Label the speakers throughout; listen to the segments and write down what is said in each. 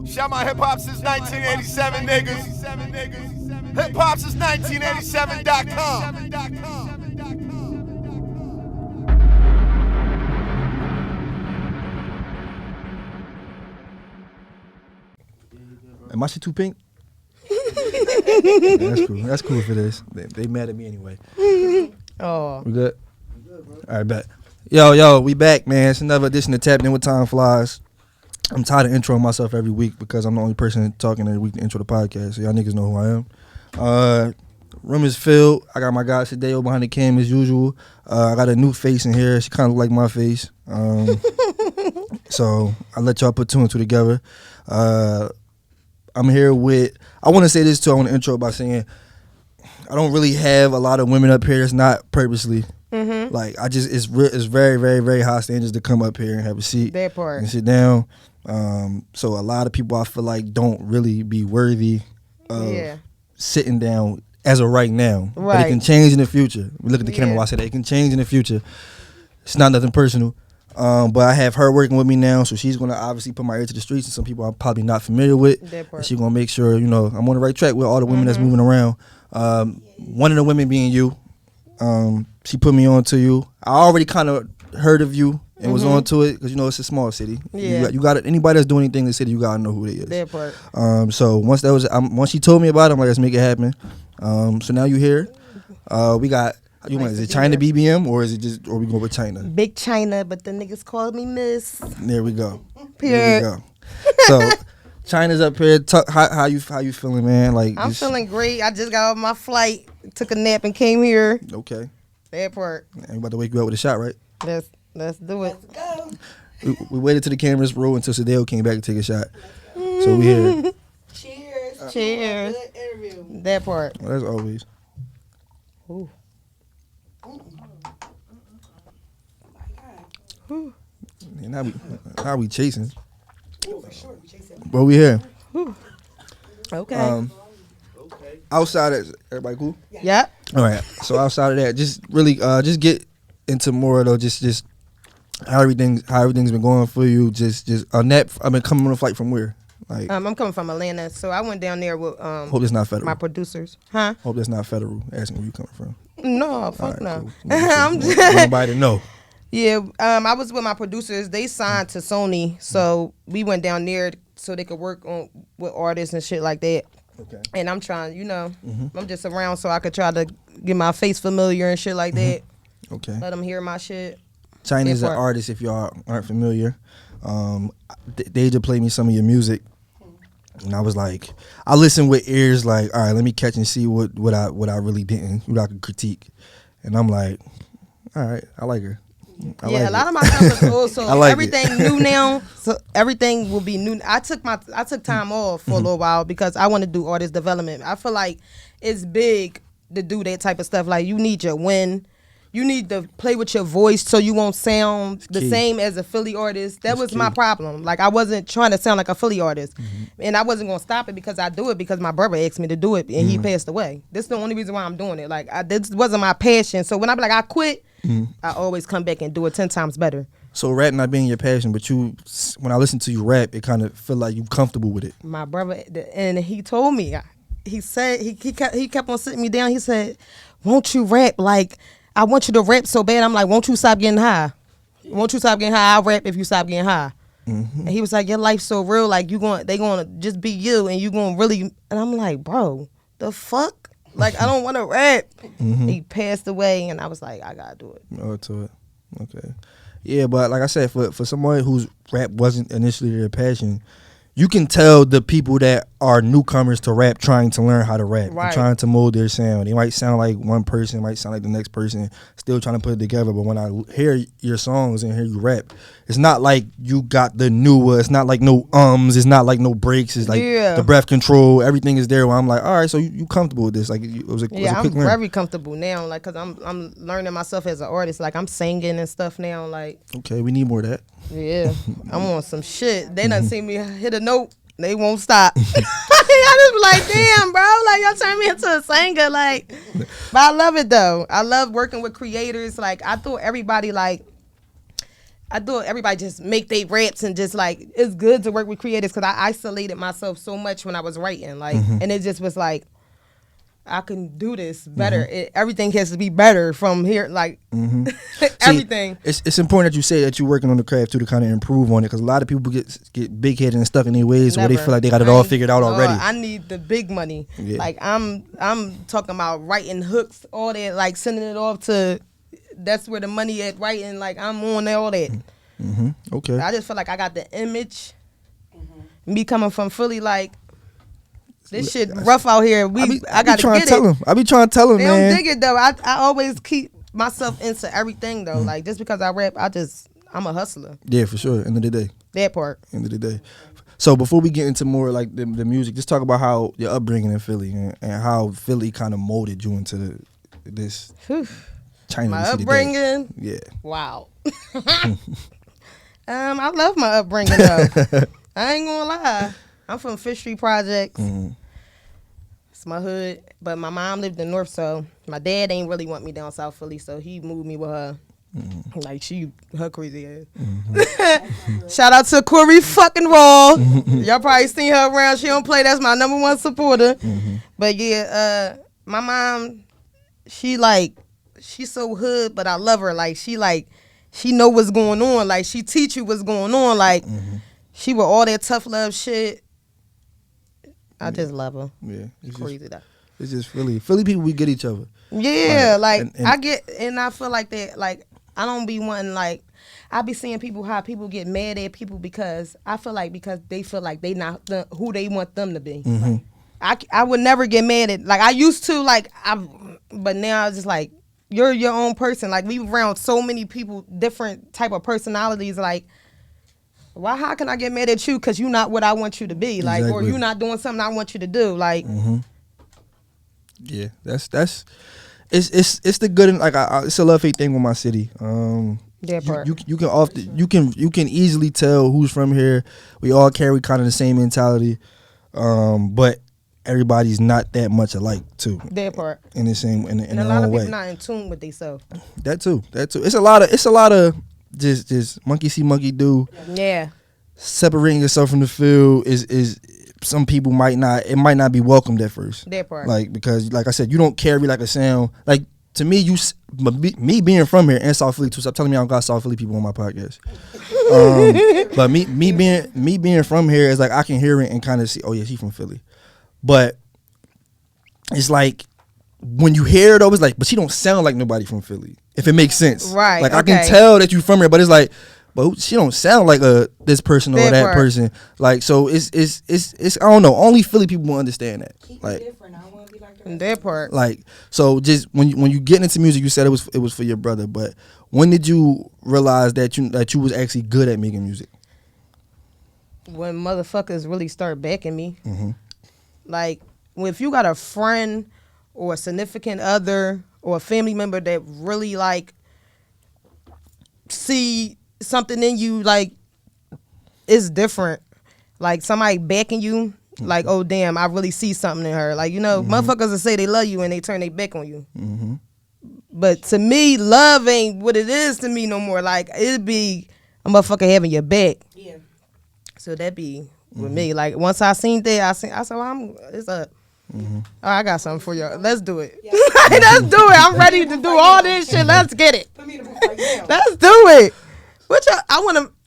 Speaker 1: Shout my hip hop since 1987, niggas. Hip hop since 1987.com.
Speaker 2: Am I shit too pink? Yeah, that's cool. That's cool for this. They mad at me anyway.
Speaker 3: Oh.
Speaker 2: We good? All right, bet. Yo, we back, man. It's another edition of Tapped In with Time Flies. I'm tired of introing myself every week because I'm the only person talking every week to intro the podcast. So y'all niggas know who I am. Room is filled. I got my guy Sadeo behind the cam as usual. I got a new face in here. She kind of look like my face. So I'll let y'all put two and two together. I'm here with, I want to say this too. I want to intro by saying I don't really have a lot of women up here. It's not purposely. Mm-hmm. Like it's very, very, very high standards to come up here and have a seat
Speaker 3: That part.
Speaker 2: and sit down. So a lot of people I feel like don't really be worthy of sitting down as of right now.
Speaker 3: Right.
Speaker 2: But it can change in the future. We look at the camera while I say that. It can change in the future. It's not nothing personal. But I have her working with me now, so she's going to obviously put my ear to the streets and some people I'm probably not familiar with. And she's going to make sure, I'm on the right track with all the women that's moving around. One of the women being you. She put me on to you. I already kind of heard of you and was on to it because, it's a small city.
Speaker 3: Yeah.
Speaker 2: You got anybody that's doing anything in the city, you got to know who they is.
Speaker 3: That part.
Speaker 2: So once she told me about it, I'm like, let's make it happen. So now you here. We got... is it China BBM or is it just, or we go with China?
Speaker 3: Big China, but the niggas call me Miss.
Speaker 2: There we go.
Speaker 3: Period.
Speaker 2: There we go. So China's up here. How you feeling, man? Like
Speaker 3: I'm feeling great. I just got off my flight, took a nap, and came here.
Speaker 2: Okay.
Speaker 3: That part.
Speaker 2: I'm about to wake you up with a shot, right?
Speaker 3: Let's do it.
Speaker 2: We waited till the cameras roll until Sadeo came back to take a shot. So we here.
Speaker 3: Cheers. Cheers. Good interview. That part.
Speaker 2: Well, as always.
Speaker 3: Ooh.
Speaker 2: And now we chasing. But we here.
Speaker 3: Okay.
Speaker 2: Outside of everybody cool?
Speaker 3: Yep.
Speaker 2: All right. So outside of that, just really just get into more though. Just how everything's been going for you. Just I've been coming on a flight from where? Like
Speaker 3: I'm coming from Atlanta, so I went down there with
Speaker 2: hope it's not federal.
Speaker 3: My producers. Huh?
Speaker 2: Hope that's not federal. Asking where you coming from.
Speaker 3: No, fuck
Speaker 2: right,
Speaker 3: no.
Speaker 2: Cool.
Speaker 3: I'm just
Speaker 2: nobody to know.
Speaker 3: Yeah, I was with my producers. They signed to Sony, so we went down there so they could work on with artists and shit like that.
Speaker 2: Okay.
Speaker 3: And I'm trying, I'm just around so I could try to get my face familiar and shit like that.
Speaker 2: Okay.
Speaker 3: Let them hear my shit.
Speaker 2: China is an artist, if y'all aren't familiar. They just played me some of your music. And I was like, I listened with ears like, all right, let me catch and see what I really didn't, what I could critique. And I'm like, all right, I like her.
Speaker 3: A lot of my stuff is old, so
Speaker 2: like
Speaker 3: everything new now. So everything will be new. I took time off for a little while because I want to do artist development. I feel like it's big to do that type of stuff. Like you need your win. You need to play with your voice so you won't sound the same as a Philly artist. That was my problem. Like I wasn't trying to sound like a Philly artist. And I wasn't going to stop it because I do it because my brother asked me to do it and he passed away. This is the only reason why I'm doing it. Like this wasn't my passion. So when I be like, I quit, I always come back and do it 10 times better. So
Speaker 2: rap not being your passion, but when I listen to you rap, it kind of feel like you comfortable with it.
Speaker 3: My brother, and he told me, he said, he kept on sitting me down. He said, won't you rap like, I want you to rap so bad. I'm like, won't you stop getting high? Won't you stop getting high? I'll rap if you stop getting high. And he was like, your life's so real. Like they gonna just be you, and you gonna really. And I'm like, bro, the fuck? Like I don't want to rap. He passed away, and I was like, I gotta do it.
Speaker 2: Oh, to it. Okay. Yeah, but like I said, for someone whose rap wasn't initially their passion, you can tell the people that are newcomers to rap trying to learn how to rap, trying to mold their sound. They might sound like one person, might sound like the next person, still trying to put it together. But when I hear your songs and hear you rap, it's not like you got the newer. It's not like no it's not like no breaks. It's like the breath control. Everything is there. Where I'm like, all right, so you comfortable with this? Like it was a quick
Speaker 3: I'm
Speaker 2: learn.
Speaker 3: very comfortable now. Like, cause I'm learning myself as an artist. Like I'm singing and stuff now. Like
Speaker 2: okay, we need more of that.
Speaker 3: Yeah, I'm on some shit. They done see me hit a note. They won't stop. I just be like, damn, bro. Like, y'all turn me into a singer. Like, but I love it, though. I love working with creators. Like, I thought everybody, like, everybody just make they raps and just like it's good to work with creators because I isolated myself so much when I was writing like and it just was like I can do this better. Everything has to be better from here like everything.
Speaker 2: See, it's important that you say that you're working on the craft too to kind of improve on it because a lot of people get big headed and stuck in their ways where they feel like they got it all figured out already.
Speaker 3: I need the big money. Like I'm talking about writing hooks, all that, like sending it off to. That's where the money at writing. Like I'm on all that.
Speaker 2: Okay.
Speaker 3: I just feel like I got the image. Me coming from Philly, like this shit rough out here. I gotta get it.
Speaker 2: I be trying to tell him,
Speaker 3: they
Speaker 2: man.
Speaker 3: don't dig it though. I always keep myself into everything though. Like just because I rap, I'm a hustler.
Speaker 2: Yeah, for sure. End of the day.
Speaker 3: That part.
Speaker 2: End of the day. So before we get into more like the music, just talk about how your upbringing in Philly and how Philly kind of molded you into this. China
Speaker 3: my upbringing.
Speaker 2: Yeah.
Speaker 3: Wow. I love my upbringing though. I ain't gonna lie. I'm from Fish Street Projects. It's my hood, but my mom lived in North, so my dad ain't really want me down South Philly, so he moved me with her. Like her crazy ass. Shout out to Corey fucking Raw. Y'all probably seen her around. She don't play. That's my #1 supporter. But yeah, my mom, she's so hood, but I love her. Like she know what's going on. Like she teach you what's going on. Like she with all that tough love shit. I just love her.
Speaker 2: Yeah,
Speaker 3: it's crazy that.
Speaker 2: It's just Philly. Philly people, we get each other.
Speaker 3: Yeah, I feel like that. Like I don't be wanting like I be seeing how people get mad at people because I feel like because they feel like they not who they want them to be. I would never get mad at like I used to but now it's just like. You're your own person. Like we around so many people, different type of personalities. Like, how can I get mad at you because you're not what I want you to be? Like, or you're not doing something I want you to do. Like,
Speaker 2: yeah, it's the good and like it's a love hate thing with my city.
Speaker 3: That part.
Speaker 2: You can easily tell who's from here. We all carry kind of the same mentality, but. Everybody's not that much alike too.
Speaker 3: That part.
Speaker 2: In the same in
Speaker 3: and a lot of people not in tune with themselves.
Speaker 2: That too. It's a lot of just monkey see monkey do.
Speaker 3: Yeah.
Speaker 2: Separating yourself from the field is some people might not be welcomed at first.
Speaker 3: That part.
Speaker 2: Like because like I said, you don't carry like a sound. Like to me, me being from here and South Philly too. Stop telling me I don't got South Philly people on my podcast. But me being from here is like I can hear it and kind of see. Oh yeah, she's from Philly. But it's like when you hear it, though, it's like, but she don't sound like nobody from Philly. If it makes sense,
Speaker 3: right?
Speaker 2: Like I can tell that you from here, but it's like, but she don't sound like this person or that person. Like so, it's I don't know. Only Philly people will understand that. Like
Speaker 4: different. I want to be like
Speaker 3: that part.
Speaker 2: Like so, just when you get into music, you said it was for your brother. But when did you realize that you was actually good at making music?
Speaker 3: When motherfuckers really start backing me. Like, if you got a friend or a significant other or a family member that really, like, see something in you, like, it's different. Like, somebody backing you, like, oh, damn, I really see something in her. Like, you know, motherfuckers will say they love you and they turn their back on you. But to me, love ain't what it is to me no more. Like, it'd be a motherfucker having your back.
Speaker 4: Yeah.
Speaker 3: So that be... with me, like once I seen that, I said, it's up. Oh, I got something for y'all. Let's do it. Yeah. Let's do it. I'm ready to do all this shit. Let's get it. Let's do it.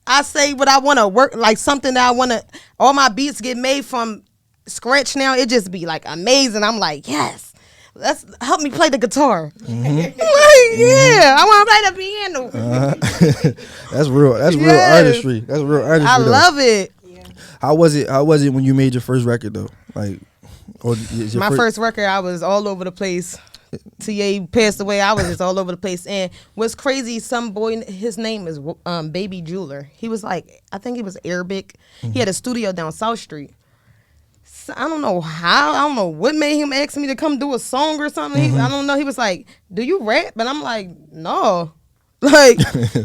Speaker 3: I say what I want to work, like something that I want to, all my beats get made from scratch now. It just be like amazing. I'm like, yes. Let's help me play the guitar. Like, yeah, I want to play the piano.
Speaker 2: That's real artistry. That's real artistry.
Speaker 3: I love it.
Speaker 2: How was it when you made your first record though? Like,
Speaker 3: my first record, I was all over the place. TA passed away. I was just all over the place. And what's crazy, some boy, his name is Baby Jeweler. He was like, I think he was Arabic. He had a studio down South Street. So I don't know how. I don't know what made him ask me to come do a song or something. I don't know. He was like, "Do you rap?" And I'm like, "No." Like,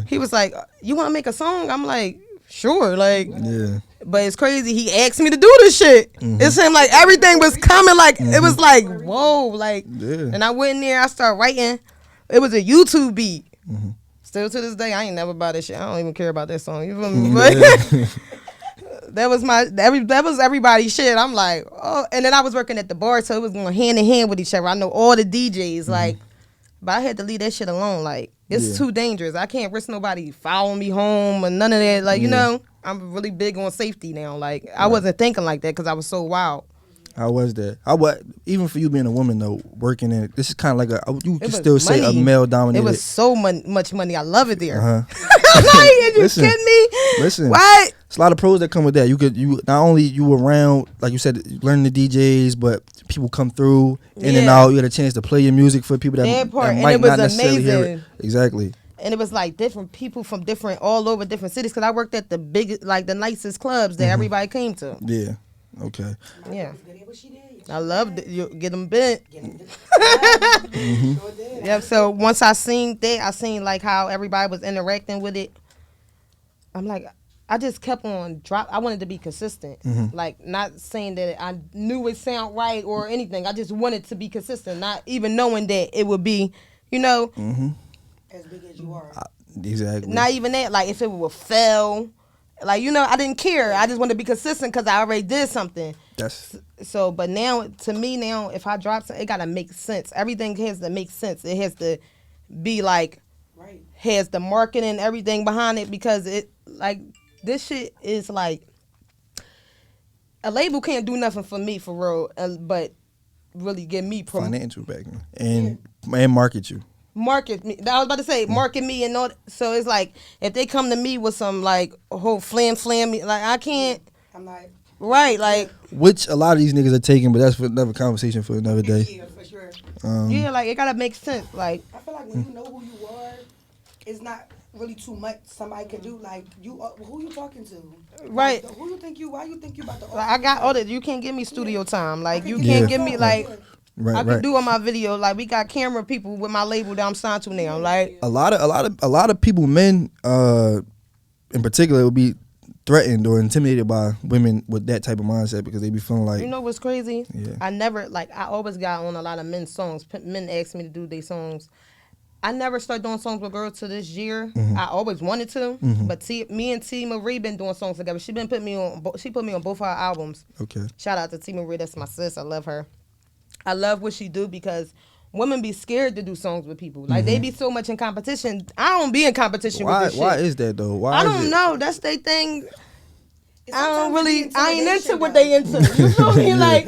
Speaker 3: he was like, "You want to make a song?" I'm like, "Sure." Like,
Speaker 2: yeah.
Speaker 3: But it's crazy. He asked me to do this shit. It seemed like everything was coming. Like it was like, whoa. Like, and I went in there. I started writing. It was a YouTube beat. Still to this day, I ain't never buy that shit. I don't even care about that song. You feel me? But that was everybody's shit. I'm like, oh, and then I was working at the bar, so it was going hand in hand with each other. I know all the DJs, like, but I had to leave that shit alone. Like, it's too dangerous. I can't risk nobody following me home or none of that. Like, you know, I'm really big on safety now. Like, I wasn't thinking like that because I was so wild.
Speaker 2: How was that? Even for you being a woman though, working in this is kind of like you can still
Speaker 3: money.
Speaker 2: say a male dominated.
Speaker 3: It was so much money. I love it there.
Speaker 2: Like,
Speaker 3: you kidding me?
Speaker 2: Listen,
Speaker 3: what?
Speaker 2: It's a lot of pros that come with that. You not only you around, like you said, learning the DJs, but people come through in and out. You had a chance to play your music for people that might not necessarily hear it. Exactly.
Speaker 3: And it was like different people from all over different cities. Cause I worked at the biggest, like the nicest clubs that everybody came to.
Speaker 2: Yeah. Okay.
Speaker 3: Yeah. I loved it. You get them bent. Yep. So once I seen that, I seen like how everybody was interacting with it. I'm like, I just kept on I wanted to be consistent. Like, not saying that I knew it sound right or anything. I just wanted to be consistent, not even knowing that it would be, you know,
Speaker 4: as big as you are.
Speaker 2: Exactly.
Speaker 3: Not even that. Like, if it would fail. Like, you know, I didn't care. I just wanted to be consistent because I already did something. So, but now, to me now, if I drop something, it got to make sense. Everything has to make sense. It has to be like, has the marketing and everything behind it, because it, like, this shit is like, a label can't do nothing for me for real, but really give me
Speaker 2: financial backing and market you.
Speaker 3: Market me. I was about to say market me and all. So it's like if they come to me with some like whole flam, like I can't.
Speaker 4: I'm not
Speaker 3: right. Like,
Speaker 2: which a lot of these niggas are taking, but that's for another conversation for another day.
Speaker 4: Yeah, for sure.
Speaker 3: Yeah, like it gotta make sense. Like,
Speaker 4: I feel like when you know who you are, it's not really too much somebody can do. Like, you, who you talking to?
Speaker 3: Right.
Speaker 4: Like, who you think you? Why you think you about to?
Speaker 3: Like, I got all that. You can't give me studio time. Like, you can't give me like. I can do on my video. Like, we got camera people with my label that I'm signed to now. Like,
Speaker 2: a lot of people, men in particular, will be threatened or intimidated by women with that type of mindset because they be feeling like,
Speaker 3: you know what's crazy?
Speaker 2: Yeah.
Speaker 3: I always got on a lot of men's songs. Men ask me to do their songs. I never started doing songs with girls till this year. I always wanted to, but me and T Marie been doing songs together. She put me on both her albums.
Speaker 2: Okay.
Speaker 3: Shout out to T Marie. That's my sis. I love her. I love what she do because women be scared to do songs with people. Like, they be so much in competition. I don't be in competition with this shit.
Speaker 2: Why is that though?
Speaker 3: I don't know. That's their thing. I ain't into what they into. You feel me? Like,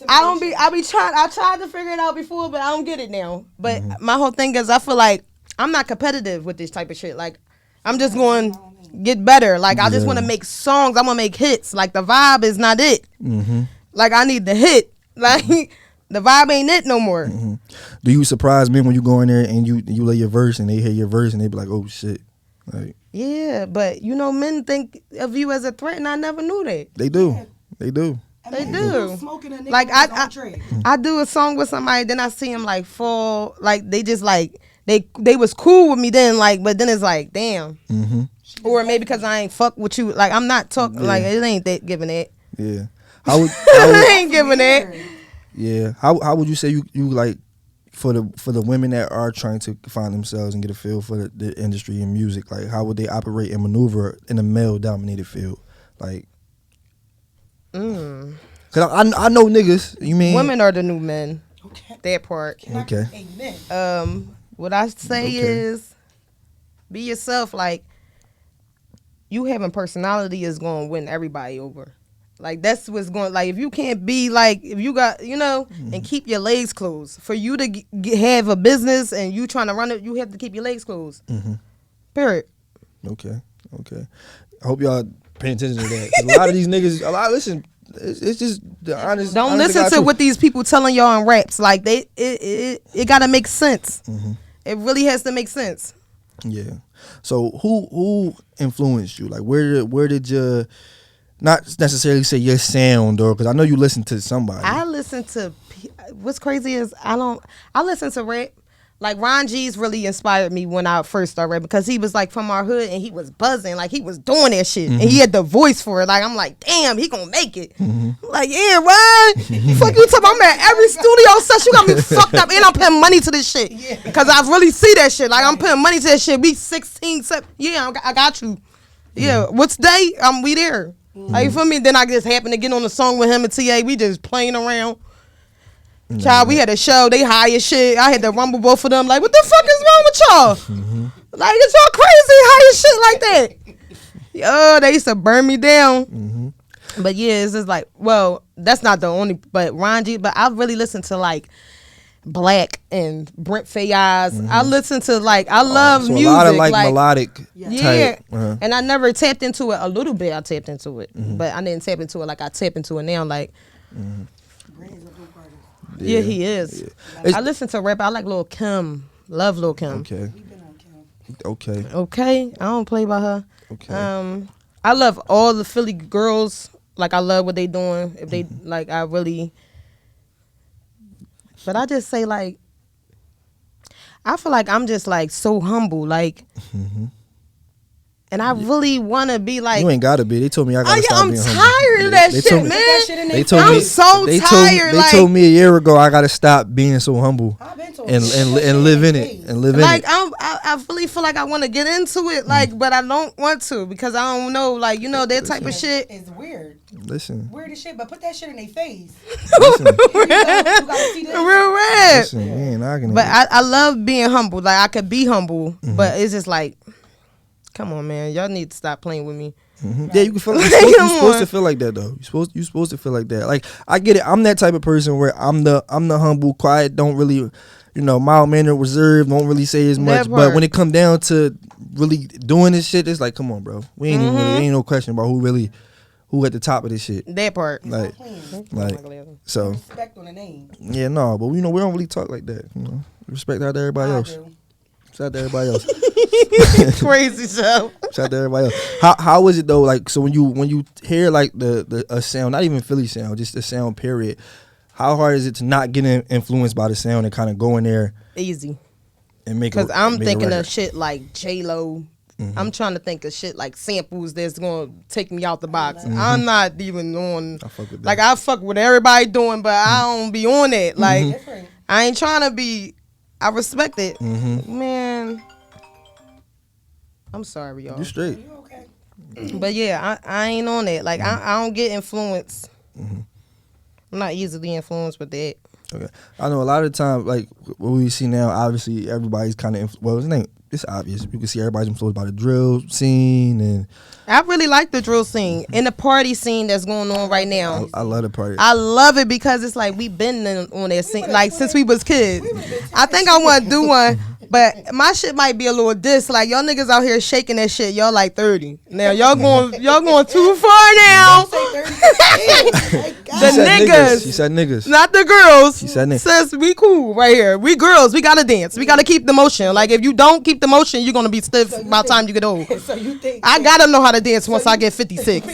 Speaker 3: I tried to figure it out before, but I don't get it now. But my whole thing is I feel like I'm not competitive with this type of shit. Like, I'm just going to get better. Like, I just want to make songs. I want to make hits. Like, the vibe is not it. Like, I need the hit. Like, the vibe ain't it no more.
Speaker 2: Do you surprise men when you go in there and you lay your verse and they hear your verse and they be like, oh shit? Like,
Speaker 3: yeah, but you know, men think of you as a threat, and I never knew that.
Speaker 2: They do. Yeah. They do.
Speaker 3: They do. Like, I do a song with somebody, then I see them like fall. Like, they just like they was cool with me then, like, but then it's like, damn. Or maybe because I ain't fuck with you. Like, I'm not talking. Like, it ain't that giving it.
Speaker 2: Yeah.
Speaker 3: I ain't giving it.
Speaker 2: Yeah. How would you say you like for the women that are trying to find themselves and get a feel for the industry and music? Like, how would they operate and maneuver in a male dominated field? Like, cause I know niggas. You mean
Speaker 3: women are the new men?
Speaker 4: Okay.
Speaker 3: That part.
Speaker 2: Okay.
Speaker 4: Amen.
Speaker 3: What I say is, be yourself. Like, you having personality is going to win everybody over. Like, that's what's going, like, if you can't be, like, if you got, you know, and keep your legs closed. For you to have a business and you trying to run it, you have to keep your legs closed. Period.
Speaker 2: Okay. I hope y'all paying attention to that. A lot of these niggas, listen, it's just the honest.
Speaker 3: Don't listen to what these people telling y'all in raps. Like, it got to make sense. It really has to make sense.
Speaker 2: Yeah. So who influenced you? Like, where did your, not necessarily say your sound, or because I know you listen to somebody.
Speaker 3: I listen to, what's crazy is I listen to rap, Like Ron G's really inspired me when I first started rapping because he was like from our hood and he was buzzing, like he was doing that shit and he had the voice for it. Like I'm like, damn, he gonna make it. I'm like, yeah, Ron, fuck you talking about? I'm at every studio session. You got me fucked up and I'm putting money to this shit because I really see that shit. Like I'm putting money to that shit. We 16, 7, yeah, I got you. Yeah, what's day? We there. Like you feel me? Then I just happened to get on the song with him and TA. We just playing around. Child, we had a show. They high as shit. I had to rumble both of them. Like, what the fuck is wrong with y'all? Like, it's y'all crazy high as shit like that. Yo, they used to burn me down. But yeah, it's just like, well, that's not the only. But Ron G. But I really listen to like Black and Brent Fayez. I listen to like I love
Speaker 2: so
Speaker 3: music.
Speaker 2: A lot of like melodic.
Speaker 3: Yeah,
Speaker 2: type.
Speaker 3: and I never tapped into it. A little bit, I tapped into it, but I didn't tap into it like I tap into it now. Like. Yeah, he is. Yeah. I listen to rap. I like Lil' Kim. Love Lil' Kim.
Speaker 2: Okay.
Speaker 3: Okay. I don't play by her.
Speaker 2: Okay.
Speaker 3: I love all the Philly girls. Like I love what they doing. If they like, I really. But I just say like, I feel like I'm just like so humble. Like. And I really want to be like.
Speaker 2: You ain't gotta be. They told me I gotta stop being humble.
Speaker 3: I'm tired of that shit, man.
Speaker 2: They told
Speaker 3: I'm
Speaker 2: me,
Speaker 3: so tired.
Speaker 2: They told me a year ago I gotta stop being so humble and live in it and live in
Speaker 3: like,
Speaker 2: it.
Speaker 3: I really feel like I want to get into it, like, but I don't want to because I don't know, like, you know, that type of shit.
Speaker 4: It's weird.
Speaker 2: Listen.
Speaker 4: Weird as shit, but put that shit in their face.
Speaker 2: Listen.
Speaker 4: You gotta see that.
Speaker 3: Real rap.
Speaker 2: Listen, we ain't knocking
Speaker 3: But
Speaker 2: it.
Speaker 3: I love being humble. Like I could be humble, but it's just like, come on, man, y'all need to stop playing with me.
Speaker 2: Yeah, you can feel. You're supposed to feel like that though. You're supposed to feel like that. Like I get it. I'm that type of person where I'm the humble, quiet, don't really, you know, mild mannered, reserved, don't really say as much. But when it come down to really doing this shit, it's like, come on, bro. We ain't even really, ain't no question about who at the top of this shit.
Speaker 3: That part.
Speaker 2: Like so.
Speaker 4: Respect on the name.
Speaker 2: Yeah, no, but you know we don't really talk like that. You know, respect out to everybody else. Shout out to everybody else.
Speaker 3: Crazy show.
Speaker 2: Shout out to everybody else. How is it though? Like, so when you hear like a sound, not even Philly sound, just a sound period. How hard is it to not get influenced by the sound and kind of go in there?
Speaker 3: Easy.
Speaker 2: And make
Speaker 3: because I'm
Speaker 2: make
Speaker 3: thinking of shit like J-Lo. I'm trying to think of shit like samples that's gonna take me out the box. I'm not even on. I fuck with that. Like I fuck with everybody doing, but I don't be on it. Like I ain't trying to be. I respect it, man. I'm sorry, y'all.
Speaker 2: You straight?
Speaker 4: You okay?
Speaker 3: But yeah, I ain't on it. Like I don't get influenced. I'm not easily influenced with that.
Speaker 2: Okay, I know a lot of the time, like what we see now. Obviously, everybody's kind of it's obvious. You can see everybody's influenced by the drill scene, and
Speaker 3: I really like the drill scene and the party scene that's going on right now.
Speaker 2: I love the party.
Speaker 3: I love it because it's like we've been on that scene like since we was kids. I think I want to do one, but my shit might be a little diss. Like y'all niggas out here shaking that shit. Y'all like 30 now. Y'all going too far now. The niggas.
Speaker 2: She said niggas.
Speaker 3: Not the girls.
Speaker 2: She said niggas.
Speaker 3: Says we cool right here. We girls. We gotta dance. We gotta keep the motion. Like if you don't keep the motion, you're gonna be stiff by the time you get old.
Speaker 4: So you think
Speaker 3: I gotta know how to dance once I get 56.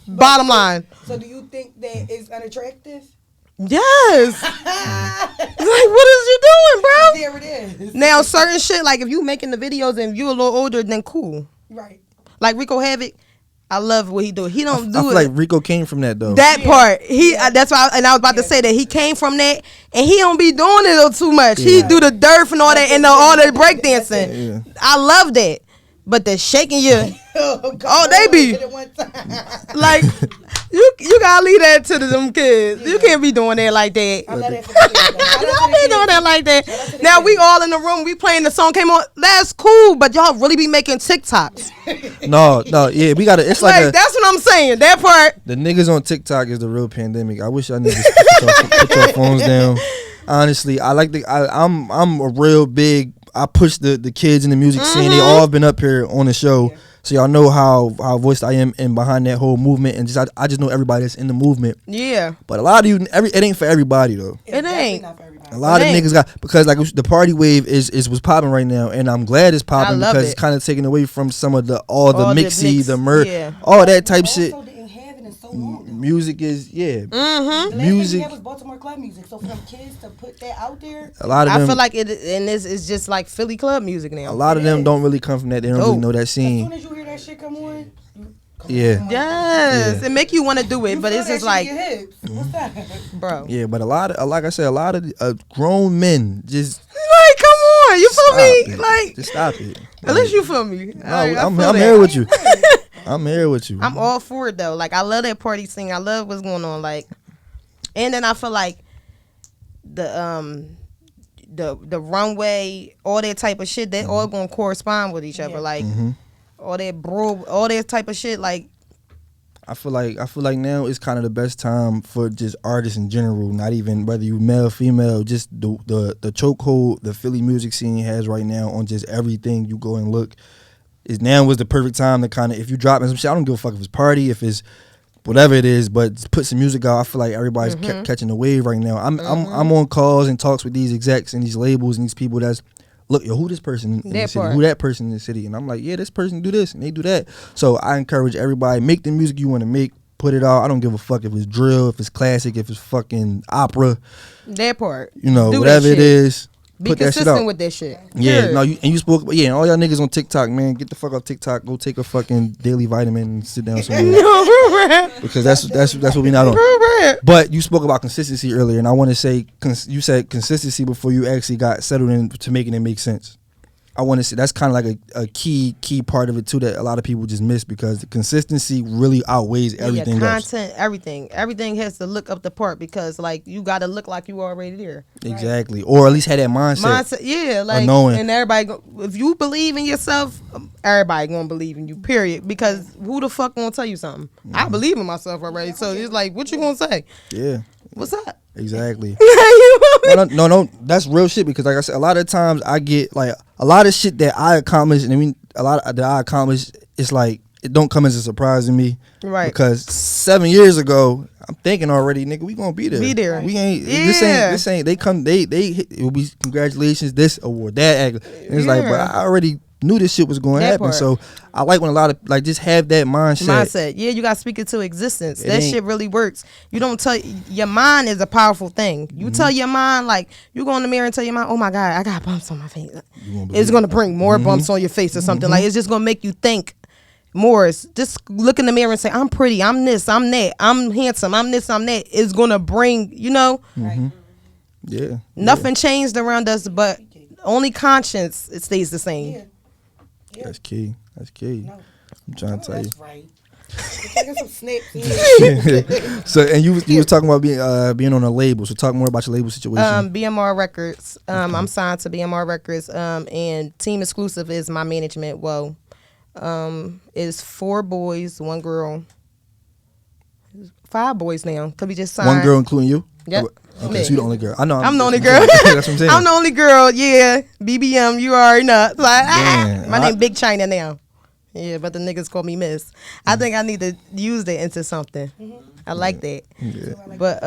Speaker 3: Bottom line.
Speaker 4: So do you think that it's unattractive?
Speaker 3: Yes. Like what is you doing, bro?
Speaker 4: There it is.
Speaker 3: Now certain shit like if you making the videos and you a little older, then cool.
Speaker 4: Right.
Speaker 3: Like Rico Havoc. I love what he do. He don't do
Speaker 2: I feel
Speaker 3: it.
Speaker 2: like Rico came from that though.
Speaker 3: That part, that's why, and I was about to say that he came from that, and he don't be doing it too much. He do the dirt and all that, and all the breakdancing. I love that, but the shaking you, they be like, you gotta leave that to them kids. You can't be doing that like that. Don't be doing that like that. Now we all in the room, we playing the song came on. That's cool, but y'all really be making TikToks.
Speaker 2: No, yeah, we gotta. It's like
Speaker 3: that's what I'm saying. That part.
Speaker 2: The niggas on TikTok is the real pandemic. I wish y'all niggas put your phones down. Honestly, I like I'm a real big. I push the kids in the music scene. They all been up here on the show. So y'all know how voiced I am in behind that whole movement, and just I just know everybody that's in the movement. Yeah. But a lot of you, it ain't for everybody though.
Speaker 3: It ain't.
Speaker 2: A lot of niggas got because like the party wave is what's popping right now, and I'm glad it's popping because it's kind of taking away from some of all the mixy, the murk, all that type shit.
Speaker 4: Didn't have it in so so long.
Speaker 2: Music is
Speaker 3: Mm-hmm.
Speaker 4: The last thing we
Speaker 2: music.
Speaker 4: had was Baltimore club music. So for them kids to put that out there,
Speaker 2: A lot of them.
Speaker 3: I feel like it's just like Philly club music now.
Speaker 2: a lot of them don't really come from that. They don't really know that
Speaker 4: as soon
Speaker 2: scene.
Speaker 4: as you hear that shit come on,
Speaker 2: Yeah.
Speaker 3: Yes,
Speaker 2: Yeah.
Speaker 3: it make you want to do it,
Speaker 4: you
Speaker 3: but
Speaker 4: feel
Speaker 3: it's
Speaker 4: that
Speaker 3: just
Speaker 4: shit
Speaker 3: like,
Speaker 4: in your hips. What's that?
Speaker 3: bro.
Speaker 2: Yeah, but a lot of, like I said, a lot of grown men just
Speaker 3: Like, come on, you feel
Speaker 2: stop
Speaker 3: me?
Speaker 2: it.
Speaker 3: Like,
Speaker 2: just stop it.
Speaker 3: at least you feel me.
Speaker 2: No,
Speaker 3: I
Speaker 2: I'm
Speaker 3: feel that.
Speaker 2: here with you. I'm here with you.
Speaker 3: I'm all for it though. Like, I love that party scene. I love what's going on. Like, and then I feel like the runway, all that type of shit, they all gonna correspond with each other. Like, all that type of shit. Like,
Speaker 2: I feel like now is kind of the best time for just artists in general. Not even whether you male, female. Just the chokehold the Philly music scene has right now on just everything. You go and look. Is now was the perfect time to kind of, if you dropping some shit, I don't give a fuck if it's party, if it's whatever it is, but just put some music out. I feel like everybody's catching the wave right now. I'm on calls and talks with these execs and these labels and these people that's, look, yo, who this person in the city, who that person in the city, and I'm like, yeah, this person do this and they do that. So I encourage everybody, make the music you want to make, put it out. I don't give a fuck if it's drill, if it's classic, if it's fucking opera,
Speaker 3: that part.
Speaker 2: you know,
Speaker 3: Do
Speaker 2: whatever
Speaker 3: that
Speaker 2: it
Speaker 3: shit.
Speaker 2: is.
Speaker 3: Be
Speaker 2: Put that shit
Speaker 3: consistent
Speaker 2: out.
Speaker 3: with that shit.
Speaker 2: Yeah,
Speaker 3: Sure.
Speaker 2: no, you spoke, yeah, and all y'all niggas on TikTok, man, get the fuck off TikTok. Go take a fucking daily vitamin and sit down somewhere because that's what we not on. But you spoke about consistency earlier, and I want to say you said consistency before you actually got settled into making it make sense. I want to say that's kind of like a key part of it too that a lot of people just miss because the consistency really outweighs everything
Speaker 3: content,
Speaker 2: else.
Speaker 3: everything has to look up the part because like you got to look like you already there.
Speaker 2: Exactly, or at least have that mindset.
Speaker 3: Yeah, like
Speaker 2: knowing.
Speaker 3: and everybody. If you believe in yourself, everybody gonna believe in you. Period. Because who the fuck gonna tell you something? I believe in myself already. So it's like, what you gonna say?
Speaker 2: Yeah,
Speaker 3: What's up?
Speaker 2: exactly.
Speaker 3: You feel me?
Speaker 2: No, that's real shit because like I said, a lot of times I get like a lot of shit that I accomplish, and I mean a lot of that I accomplish, it's like it don't come as a surprise to me,
Speaker 3: Right.
Speaker 2: Because 7 years ago, I'm thinking already, nigga, we gonna be there.
Speaker 3: Be there.
Speaker 2: We ain't.
Speaker 3: Yeah.
Speaker 2: This ain't. They come. They. It will be congratulations. This award, that. And it's like, but I already knew this shit was going to
Speaker 3: That
Speaker 2: happen.
Speaker 3: part.
Speaker 2: So I like when a lot of like just have that mindset.
Speaker 3: Yeah, you got to speak it to existence.
Speaker 2: It
Speaker 3: That
Speaker 2: ain't-
Speaker 3: shit really works. You don't tell your mind is a powerful thing. You tell your mind like you go in the mirror and tell your mind, oh my god, I got bumps on my face. It's gonna bring more bumps on your face or something. Like it's just gonna make you think more. It's just look in the mirror and say, I'm pretty, I'm this, I'm that, I'm handsome, I'm this, I'm that. It's gonna bring,
Speaker 2: Yeah.
Speaker 3: nothing changed around us, but only conscience it stays the same.
Speaker 4: Yeah.
Speaker 2: That's key. That's key.
Speaker 4: No.
Speaker 2: I'm trying to tell you.
Speaker 4: That's right. Taking some snips. Yeah.
Speaker 2: So and you was talking about being on a label. So talk more about your label situation.
Speaker 3: BMR Records. I'm signed to BMR Records. And Team Exclusive is my management. Well, it's 4 boys, 1 girl. 5 boys now. Could be just signed.
Speaker 2: 1 girl including you.
Speaker 3: Yep.
Speaker 2: Okay,
Speaker 3: Me.
Speaker 2: so you the only girl. I know.
Speaker 3: I'm the only girl.
Speaker 2: That's what I'm saying.
Speaker 3: I'm the only girl. Yeah. BBM. You already know. Like,
Speaker 2: Damn.
Speaker 3: my name Big China now. Yeah, but the niggas call me Miss. I think I need to use that into something. I like that.
Speaker 2: Yeah.
Speaker 3: But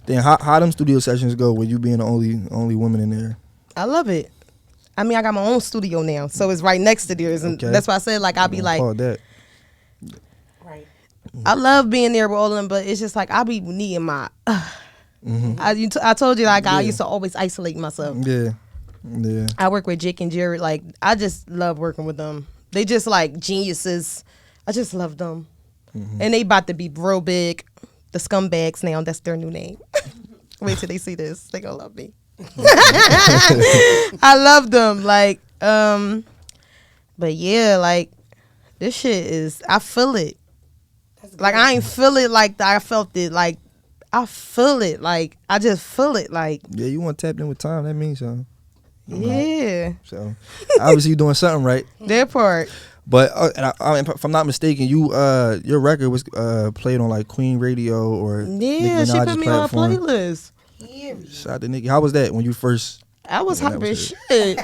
Speaker 2: Then how them studio sessions go with you being the only woman in there?
Speaker 3: I love it. I mean, I got my own studio now, so it's right next to theirs, and
Speaker 2: Okay.
Speaker 3: that's why I said like I'll be like,
Speaker 2: Call that.
Speaker 4: Right.
Speaker 3: I love being there with all of them, but it's just like I be needing my. I told you like I used to always isolate myself.
Speaker 2: Yeah. Yeah.
Speaker 3: I work with Jake and Jared. Like I just love working with them. They just like geniuses. I just love them, and they about to be real big. The Scumbags now. That's their new name. Wait till they see this. They gonna love me. I love them. Like, but yeah, like this shit is. I feel it. Like I ain't feel it like I felt it. Like I feel it. Like I just feel it. Like
Speaker 2: Yeah, you want to tap in with time. That means something.
Speaker 3: yeah,
Speaker 2: So obviously you're doing something right.
Speaker 3: that part.
Speaker 2: But if I'm not mistaken, your record was played on like Queen Radio or Nicki
Speaker 3: Yeah, she
Speaker 2: Minaj's
Speaker 3: put me on a
Speaker 2: platform.
Speaker 3: playlist.
Speaker 2: Shout out to Nicki. How was that when you first?
Speaker 3: I was
Speaker 2: Yeah, that
Speaker 3: hype as
Speaker 2: was
Speaker 3: shit.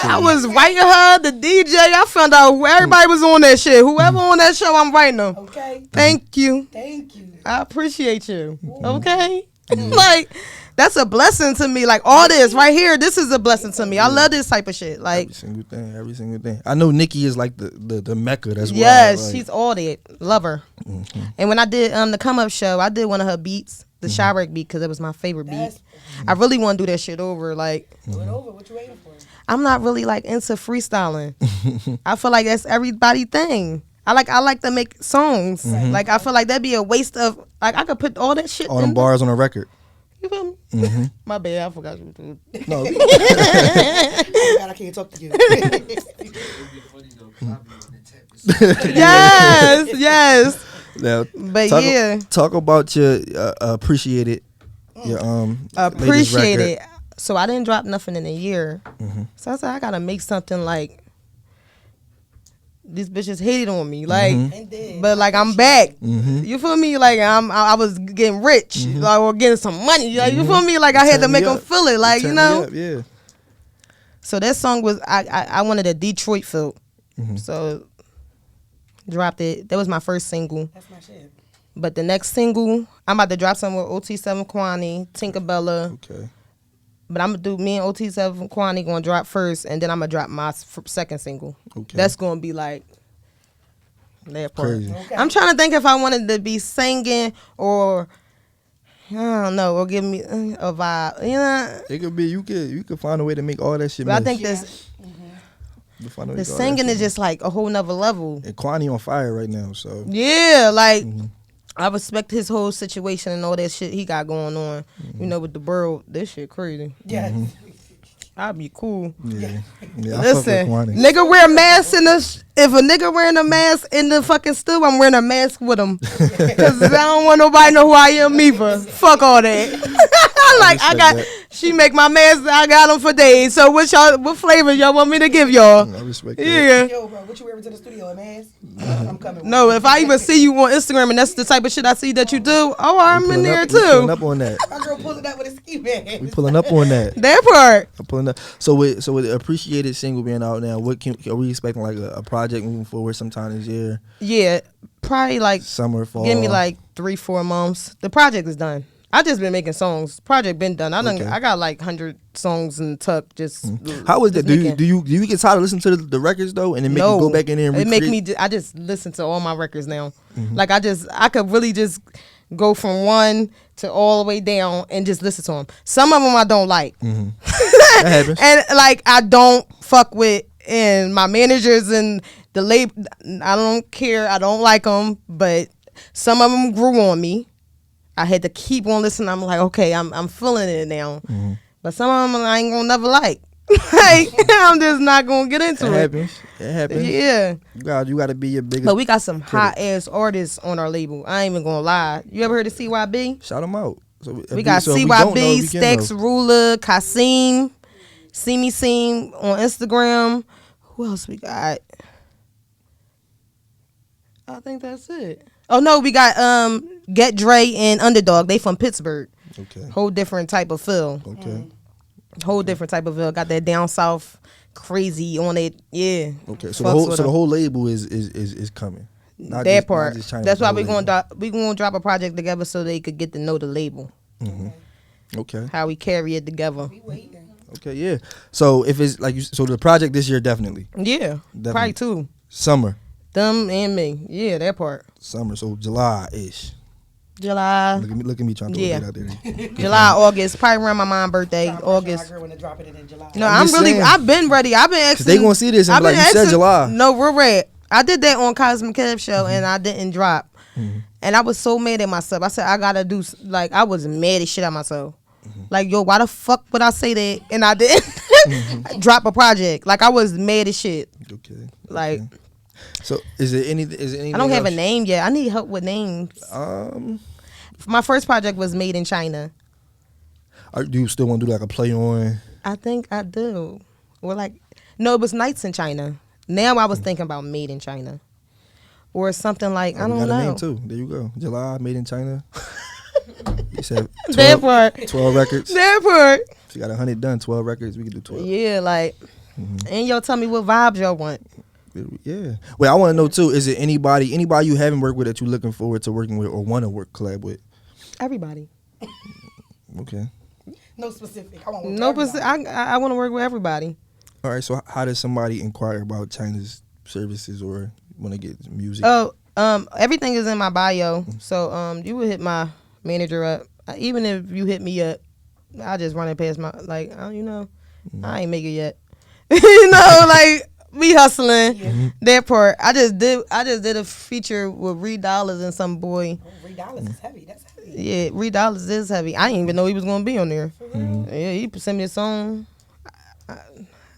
Speaker 3: I was writing her, the DJ. I found out who everybody was on that shit. Whoever on that show, I'm writing them.
Speaker 4: Okay.
Speaker 3: Thank you.
Speaker 4: Thank you.
Speaker 3: I appreciate you. Okay? Like, that's a blessing to me. Like all this right here, this is a blessing to me. I love this type of shit. Like
Speaker 2: every single thing. I know Nicki is like the mecca. That's
Speaker 3: yes,
Speaker 2: like,
Speaker 3: she's all that. Love her. Mm-hmm. And when I did the come up show, I did one of her beats, the Chirac beat, because it was my favorite beat. I really want to do that shit over. Like,
Speaker 4: do it over. What you waiting for?
Speaker 3: I'm not really like into freestyling. I feel like that's everybody thing. I like to make songs. Like I feel like that'd be a waste of like I could put all that shit.
Speaker 2: All them bars on a record.
Speaker 3: You feel me? My bad, I forgot you.
Speaker 2: No.
Speaker 4: Oh God, I can't talk to you.
Speaker 3: yes.
Speaker 2: Now,
Speaker 3: but
Speaker 2: talk about your appreciated. Your
Speaker 3: appreciate it. So I didn't drop nothing in a year. So I said I gotta make something like these bitches hated on me, like, but like I'm back. You feel me? Like I was getting rich, like, or getting some money. Like you feel me? Like I had to make them feel it, like you know.
Speaker 2: Yeah.
Speaker 3: So that song was I wanted a Detroit feel, so dropped it. That was my first single.
Speaker 4: That's my shit.
Speaker 3: But the next single, I'm about to drop some with OT7 Kwani, Tinkerbella.
Speaker 2: Okay.
Speaker 3: But I'm gonna do me and OT7 Kwani gonna drop first, and then I'm gonna drop my second single.
Speaker 2: Okay.
Speaker 3: That's gonna be like that part.
Speaker 2: Crazy.
Speaker 4: Okay.
Speaker 3: I'm trying to think if I wanted to be singing or I don't know, or give me a vibe. You know.
Speaker 2: It could be you could find a way to make all that shit.
Speaker 3: But I
Speaker 2: miss.
Speaker 3: think this the
Speaker 2: the
Speaker 3: singing is just like a whole nother level.
Speaker 2: And Kwani on fire right now, so
Speaker 3: Yeah, like I respect his whole situation and all that shit he got going on. You know, with the world, this shit crazy.
Speaker 4: Yeah.
Speaker 3: I'd be cool.
Speaker 2: yeah.
Speaker 3: Listen,
Speaker 2: I fuck with Kwani.
Speaker 3: nigga wear a mask in the. If a nigga wearing a mask in the fucking stew, I'm wearing a mask with him. Cause I don't want nobody to know who I am either. Fuck all that. Like I got,
Speaker 2: that.
Speaker 3: she make my mask. I got them for days. So what flavor y'all want me to give y'all?
Speaker 2: I respect that.
Speaker 3: Yeah.
Speaker 4: Yo, bro, what you wearing to the studio, a mask? I'm coming.
Speaker 3: No, if I even see you on Instagram and that's the type of shit I see that you do, oh, I'm in there
Speaker 2: We pulling
Speaker 3: too.
Speaker 2: up on that.
Speaker 4: My girl pulling up with a ski mask.
Speaker 2: We pulling up on that.
Speaker 3: That part.
Speaker 2: I'm pulling up. So with the appreciated single being out now, are we expecting like a project moving forward sometime this year?
Speaker 3: Yeah, probably like
Speaker 2: Summer, fall.
Speaker 3: give me like 3-4 months. The project is done. I just been making songs. Project been done. I got like 100 songs in the tuck. Just
Speaker 2: How was that?
Speaker 3: this
Speaker 2: Do you get tired of listening to the records though, and then make you go back in there and
Speaker 3: it
Speaker 2: recreate?
Speaker 3: make me. I just listen to all my records now. Like I could really just go from one to all the way down and just listen to them. Some of them I don't like.
Speaker 2: That happens.
Speaker 3: And like I don't fuck with, and my managers and the label, I don't care. I don't like them, but some of them grew on me. I had to keep on listening. I'm like, okay, I'm feeling it now. But some of them I ain't gonna never like. Like I'm just not gonna get into it.
Speaker 2: It happens.
Speaker 3: Yeah.
Speaker 2: You got to be your biggest.
Speaker 3: But we got some hot ass artists on our label. I ain't even gonna lie. You ever heard of CYB?
Speaker 2: Shout them out. So
Speaker 3: We got CYB, Stacks, Ruler, Kasim, See Me Seem on Instagram. Who else we got? I think that's it. Oh no, we got Get Dre and Underdog. They from Pittsburgh.
Speaker 2: Okay.
Speaker 3: Whole different type of feel.
Speaker 2: Okay.
Speaker 3: Whole different type of feel. Got that down south crazy on it. Yeah.
Speaker 2: Okay. So
Speaker 3: Fucks
Speaker 2: the
Speaker 3: with
Speaker 2: whole label is coming. Not
Speaker 3: that
Speaker 2: just-
Speaker 3: part.
Speaker 2: not just China,
Speaker 3: That's
Speaker 2: the
Speaker 3: why
Speaker 2: whole
Speaker 3: we gonna drop a project together so they could get to know the label.
Speaker 2: label. Okay.
Speaker 3: How we carry it together.
Speaker 4: We waiting.
Speaker 2: Okay. Yeah. So if it's like so the project this year definitely
Speaker 3: Yeah. Probably two.
Speaker 2: summer.
Speaker 3: Them and me. Yeah, that part.
Speaker 2: Summer. So July ish.
Speaker 3: July.
Speaker 2: Look at me trying to
Speaker 3: Yeah.
Speaker 2: get out there.
Speaker 3: July, August. Probably around my mom's birthday. August.
Speaker 4: My girl when they drop it in July.
Speaker 3: No,
Speaker 2: I'm
Speaker 3: I'm
Speaker 2: just
Speaker 3: really.
Speaker 2: saying.
Speaker 3: I've been ready. I've been asking.
Speaker 2: They gonna see this and
Speaker 3: I've
Speaker 2: be like,
Speaker 3: been
Speaker 2: you said
Speaker 3: asking-
Speaker 2: July.
Speaker 3: No, we're red. I did that on Cosmic Kev show and I didn't drop. And I was so mad at myself. I said I gotta do like I was mad as shit at myself. Like yo, why the fuck would I say that? And I didn't drop a project. Like I was mad as shit.
Speaker 2: Okay.
Speaker 3: Like
Speaker 2: So is it anything?
Speaker 3: I don't have a
Speaker 2: else?
Speaker 3: name yet. I need help with names. My first project was Made in China.
Speaker 2: Do you still want to do like a play on?
Speaker 3: I think I do. Or like, no, it was Nights in China. Now I was thinking about Made in China. Or something like, I
Speaker 2: We
Speaker 3: don't
Speaker 2: got
Speaker 3: know.
Speaker 2: a name too. There you go. July, Made in China. You said
Speaker 3: That
Speaker 2: 12,
Speaker 3: part.
Speaker 2: 12 records.
Speaker 3: That part.
Speaker 2: She got 100 done. 12 records. We can do 12.
Speaker 3: Yeah, like, and y'all tell me what vibes y'all want.
Speaker 2: Yeah. Wait, I want to know too. Is it anybody you haven't worked with that you're looking forward to working with or want to collab with?
Speaker 3: Everybody.
Speaker 2: Okay.
Speaker 4: No specific. I want
Speaker 3: No, but I want to work with everybody.
Speaker 2: All right, so how does somebody inquire about China's services or want to get music?
Speaker 3: Oh, everything is in my bio. So you would hit my manager up. Even if you hit me up, I just run it past my I ain't make it yet. Like we hustling. That part. I just did a feature with Reed Dollars and some boy.
Speaker 4: Oh, $3 is heavy. That's heavy.
Speaker 3: Yeah, Reed Dollars is heavy. I didn't even know he was gonna be on there. Yeah, he sent me a song.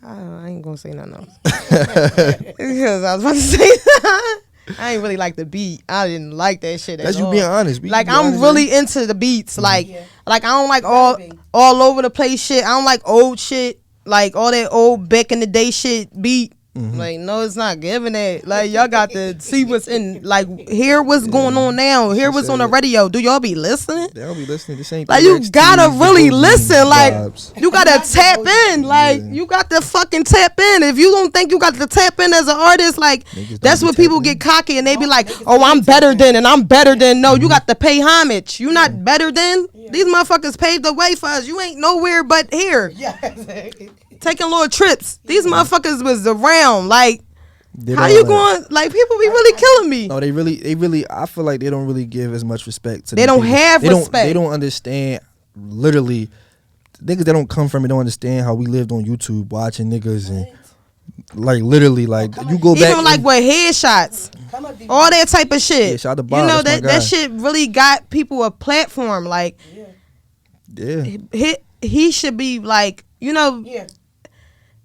Speaker 3: I ain't gonna say nothing else because I was about to say I ain't really like the beat. I didn't like that shit.
Speaker 2: That's you being honest.
Speaker 3: Like I'm really into the beats. Like I don't like all over the place shit. I don't like old shit. Like all that old back in the day shit beat. Like no, it's not giving that. Like y'all got to see what's in. Like hear what's going on now. Hear what's on the radio. Do y'all be listening?
Speaker 2: They don't be listening. This ain't
Speaker 3: like you gotta really listen. Like
Speaker 2: vibes.
Speaker 3: you gotta tap in. Like you got to fucking tap in. If you don't think you got to tap in as an artist, like that's what people get cocky and they be like, oh, I'm better than and I'm better than. No, you got to pay homage. You not better than. These motherfuckers paved the way for us. You ain't nowhere but here. Taking little trips. These motherfuckers was around. Like, how you going? Like, people be really killing me.
Speaker 2: No, they really. I feel like they don't really give as much respect to.
Speaker 3: They don't have respect.
Speaker 2: They don't understand. Literally, niggas that don't come from it don't understand how we lived on YouTube watching niggas and like literally like you go back
Speaker 3: even like with headshots, all that type of shit.
Speaker 2: Yeah, shout out to Bob,
Speaker 3: you know
Speaker 2: that's my
Speaker 3: that
Speaker 2: guy.
Speaker 3: shit really got people a platform. Like,
Speaker 2: yeah,
Speaker 3: he should be like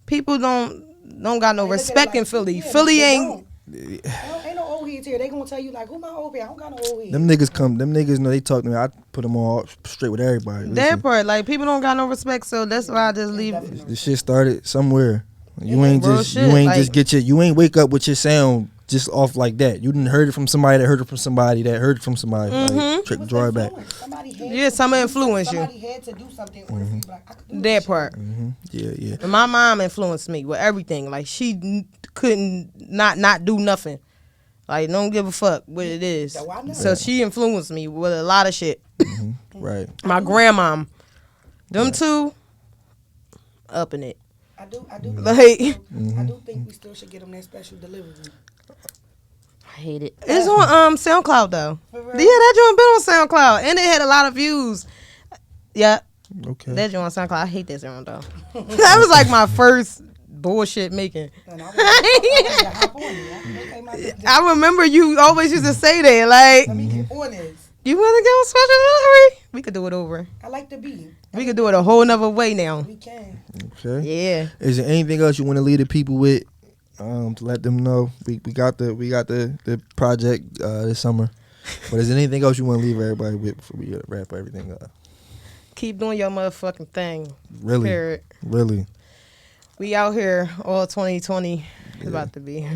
Speaker 3: people don't got no respect in Philly. Philly ain't.
Speaker 4: Ain't no old heads here. They gonna tell you like, who my old head? I don't got no old head.
Speaker 2: Them niggas know they talk to me. I put them all straight with everybody.
Speaker 3: That part, like people don't got no respect, so that's why I just leave it.
Speaker 2: This shit started somewhere. You ain't
Speaker 3: real
Speaker 2: just
Speaker 3: shit,
Speaker 2: you ain't
Speaker 3: like-
Speaker 2: just get you ain't wake up with your sound just off like that. You didn't heard it from somebody that heard it from somebody that heard it from somebody. Like, trick draw it back.
Speaker 3: Some influence you.
Speaker 4: Somebody had to do something in order for you to be like, I could do
Speaker 3: That
Speaker 4: this
Speaker 3: part.
Speaker 2: Yeah.
Speaker 3: And my mom influenced me with everything. Like she couldn't not do nothing. Like don't give a fuck what it is. So she influenced me with a lot of shit.
Speaker 2: Right.
Speaker 3: My grandmom, them two, up in it.
Speaker 4: I do
Speaker 3: Like
Speaker 4: I do think we still should get them that special delivery.
Speaker 3: I hate it. It's on SoundCloud though. Yeah, that joint been on SoundCloud and it had a lot of views. Yeah.
Speaker 2: Okay.
Speaker 3: That joint on SoundCloud. I hate that joint though. That was like my first bullshit making. I remember you always used to say that, like,
Speaker 4: Let me get on this.
Speaker 3: you want to go special delivery? We could do it over.
Speaker 4: I like the beat.
Speaker 3: We could do it a whole nother way now.
Speaker 4: We can.
Speaker 2: Okay.
Speaker 3: Yeah.
Speaker 2: Is there anything else you want to leave the people with? To let them know we got the project this summer. But is there anything else you want to leave everybody with before we wrap everything up?
Speaker 3: Keep doing your motherfucking thing.
Speaker 2: Really?
Speaker 3: Period.
Speaker 2: Really?
Speaker 3: We out here all 2020 is about to be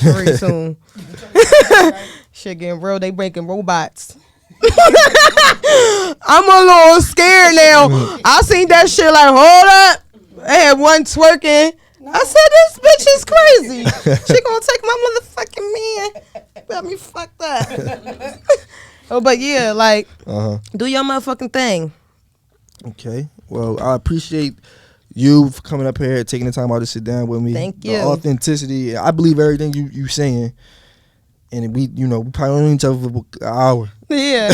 Speaker 3: very soon. Shit getting real. They breaking robots. I'm a little scared now. I seen that shit like, hold up. They had one twerking. I said, this bitch is crazy. She gonna take my motherfucking man. Got me fucked up. Oh, but yeah, like, do your motherfucking thing.
Speaker 2: Okay. Well, I appreciate you for coming up here, taking the time out to sit down with me.
Speaker 3: Thank
Speaker 2: The
Speaker 3: you.
Speaker 2: authenticity. I believe everything you saying. And we probably known each other for an hour.
Speaker 3: Yeah.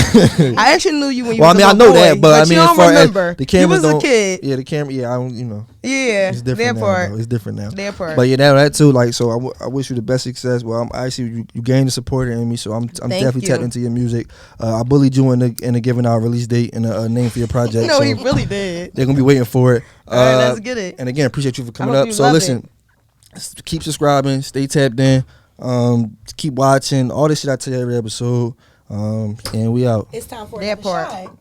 Speaker 3: I actually knew you when you
Speaker 2: Well,
Speaker 3: was
Speaker 2: I
Speaker 3: a
Speaker 2: mean, I know
Speaker 3: boy,
Speaker 2: that, but I mean,
Speaker 3: you
Speaker 2: as
Speaker 3: don't
Speaker 2: far
Speaker 3: remember.
Speaker 2: as the cameras
Speaker 3: you was
Speaker 2: don't,
Speaker 3: a kid.
Speaker 2: Yeah, the camera. Yeah, I don't.
Speaker 3: Yeah,
Speaker 2: It's different now.
Speaker 3: part.
Speaker 2: Though. It's different now.
Speaker 3: That part.
Speaker 2: But yeah, that too. Like, so I wish you the best success. Well, I see you gained the support in me, so I'm definitely
Speaker 3: you.
Speaker 2: tapped into your music. I bullied you into giving out a release date and a name for your project.
Speaker 3: No,
Speaker 2: so
Speaker 3: he really did.
Speaker 2: they're gonna be waiting for it.
Speaker 3: All right, let's get it.
Speaker 2: And again, appreciate you for coming
Speaker 3: hope
Speaker 2: up.
Speaker 3: you
Speaker 2: So
Speaker 3: love
Speaker 2: listen, keep subscribing, stay tapped in, keep watching all this shit I tell you every episode. And we out.
Speaker 4: It's time for
Speaker 3: That
Speaker 4: another
Speaker 3: part.
Speaker 4: shot.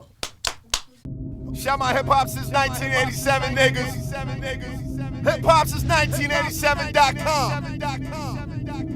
Speaker 1: Shot my hip hop since 1987, niggas. Hip hop since 1987.com.